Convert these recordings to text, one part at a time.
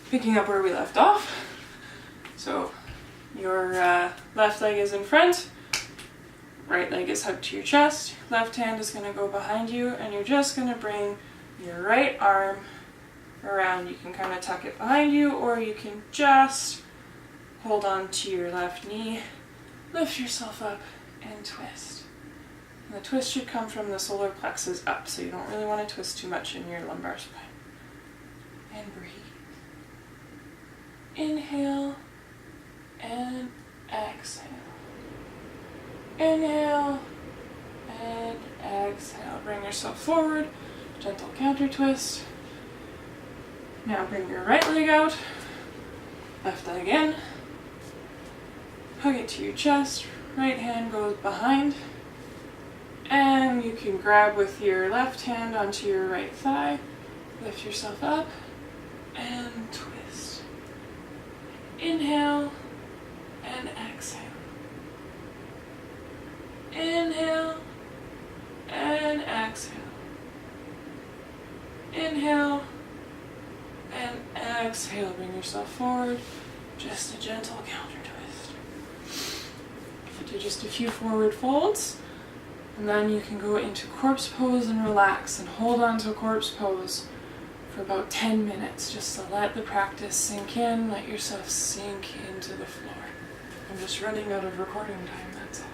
picking up where we left off. So your left leg is in front, right leg is hugged to your chest, left hand is going to go behind you, and you're just going to bring your right arm around. You can kind of tuck it behind you, or you can just hold on to your left knee, lift yourself up, and twist. And the twist should come from the solar plexus up, so you don't really want to twist too much in your lumbar spine. And breathe. Inhale and exhale. Inhale and exhale. Bring yourself forward, gentle counter twist. Now bring your right leg out, left leg in, hug it to your chest, right hand goes behind, and you can grab with your left hand onto your right thigh, lift yourself up, and twist. Inhale and exhale. Inhale and exhale. Inhale and exhale. Bring yourself forward. Just a gentle counter twist. Do just a few forward folds, and then you can go into corpse pose and relax and hold on to corpse pose for about 10 minutes, just to let the practice sink in, let yourself sink into the floor. I'm just running out of recording time, that's all.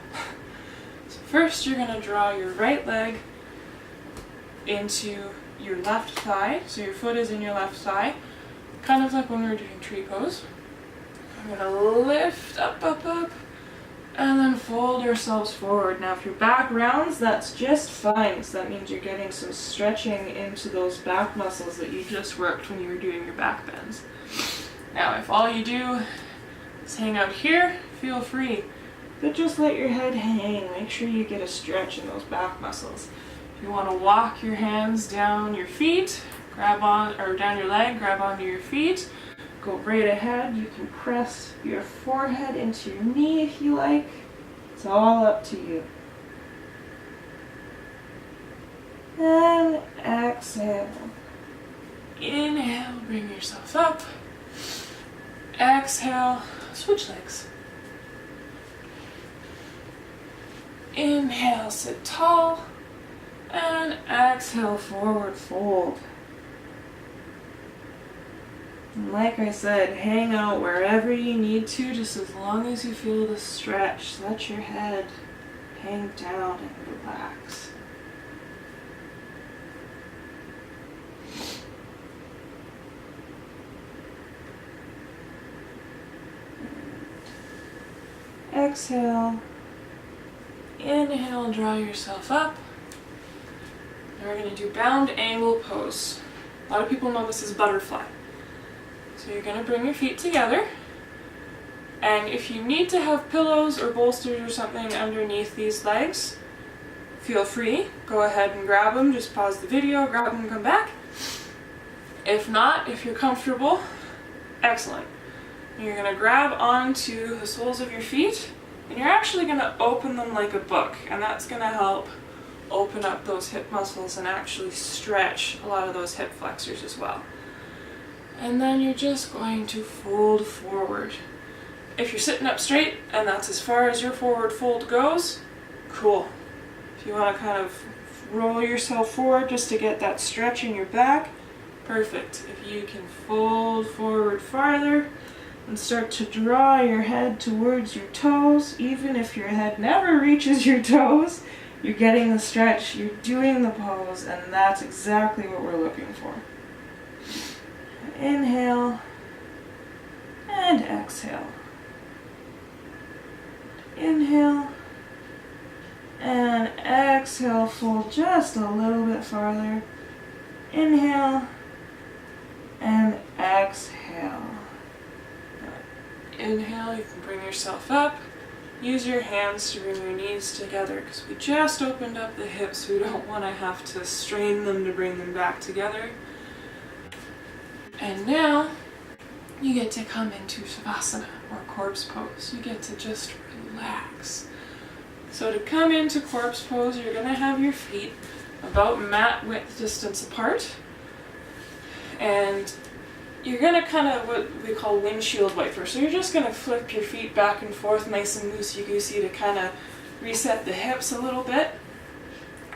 So first you're going to draw your right leg into your left thigh, so your foot is in your left thigh, kind of like when we were doing tree pose. I'm going to lift up, and then fold yourselves forward. Now if your back rounds, that's just fine, because that means you're getting some stretching into those back muscles that you just worked when you were doing your back bends. Now if all you do is hang out here, feel free, but just let your head hang. Make sure you get a stretch in those back muscles. If you want to walk your hands down your feet, grab on, or down your leg, grab onto your feet, go right ahead. You can press your forehead into your knee if you like. It's all up to you. And exhale. Inhale, bring yourself up. Exhale, switch legs. Inhale, sit tall. And exhale, forward fold. And like I said, hang out wherever you need to, just as long as you feel the stretch. Let your head hang down and relax. Exhale. Inhale, draw yourself up. Now we're going to do bound angle pose. A lot of people know this as butterfly. So you're going to bring your feet together, and if you need to have pillows or bolsters or something underneath these legs, feel free. Go ahead and grab them. Just pause the video, grab them, and come back. If not, if you're comfortable, excellent. You're going to grab onto the soles of your feet, and you're actually going to open them like a book, and that's going to help open up those hip muscles and actually stretch a lot of those hip flexors as well. And then you're just going to fold forward. If you're sitting up straight and that's as far as your forward fold goes, cool. If you want to kind of roll yourself forward just to get that stretch in your back, perfect. If you can fold forward farther and start to draw your head towards your toes, even if your head never reaches your toes, you're getting the stretch, you're doing the pose, and that's exactly what we're looking for. Inhale and exhale. Inhale and exhale, fold just a little bit farther. Inhale and exhale. Inhale, you can bring yourself up. Use your hands to bring your knees together, because we just opened up the hips. We don't want to have to strain them to bring them back together. And now you get to come into Savasana, or corpse pose. You get to just relax. So to come into corpse pose, you're going to have your feet about mat width distance apart. And you're going to kind of what we call windshield wiper. So you're just going to flip your feet back and forth nice and loosey-goosey to kind of reset the hips a little bit.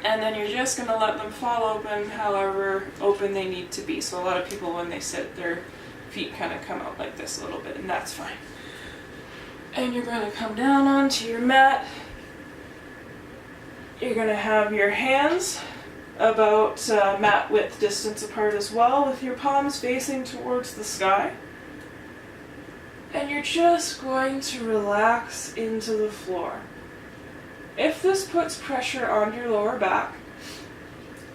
And then you're just going to let them fall open however open they need to be. So a lot of people, when they sit, their feet kind of come out like this a little bit, and that's fine. And you're going to come down onto your mat. You're going to have your hands about mat width distance apart as well, with your palms facing towards the sky. And you're just going to relax into the floor. If this puts pressure on your lower back,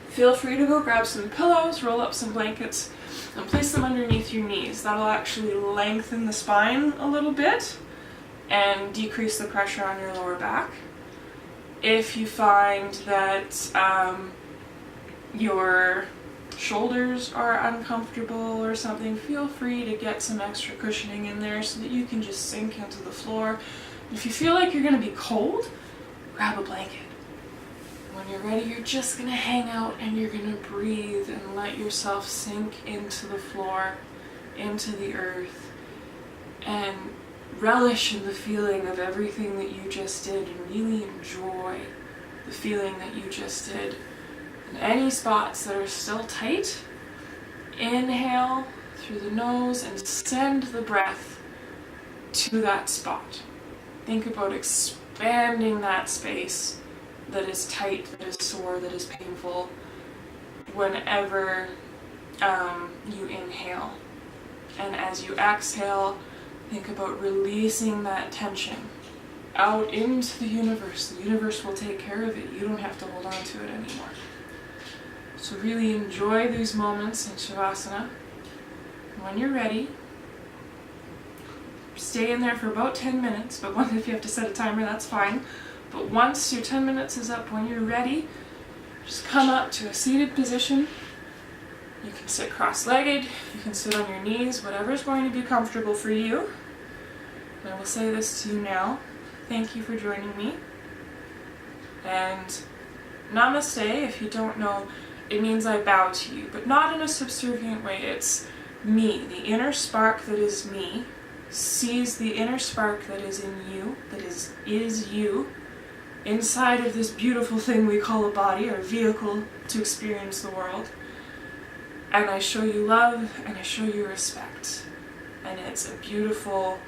feel free to go grab some pillows, roll up some blankets, and place them underneath your knees. That'll actually lengthen the spine a little bit and decrease the pressure on your lower back. If you find that your shoulders are uncomfortable or something, feel free to get some extra cushioning in there so that you can just sink into the floor. If you feel like you're going to be cold, grab a blanket. When you're ready, you're just going to hang out and you're going to breathe and let yourself sink into the floor, into the earth, and relish in the feeling of everything that you just did and really enjoy the feeling that you just did. And any spots that are still tight, inhale through the nose and send the breath to that spot. Think about expanding that space that is tight, that is sore, that is painful whenever you inhale. And as you exhale, think about releasing that tension out into the universe. The universe will take care of it. You don't have to hold on to it anymore. So really enjoy these moments in Shavasana. When you're ready, stay in there for about 10 minutes, but if you have to set a timer, that's fine. But once your 10 minutes is up, when you're ready, just come up to a seated position. You can sit cross-legged, you can sit on your knees, whatever's going to be comfortable for you. And I will say this to you now. Thank you for joining me. And namaste, if you don't know, it means I bow to you, but not in a subservient way. It's me, the inner spark that is me, sees the inner spark that is in you, that is you, inside of this beautiful thing we call a body, our vehicle to experience the world. And I show you love and I show you respect. And it's a beautiful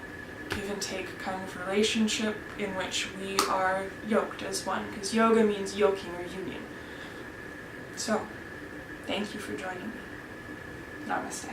give and take kind of relationship in which we are yoked as one, because yoga means yoking or union. So, thank you for joining me. Namaste.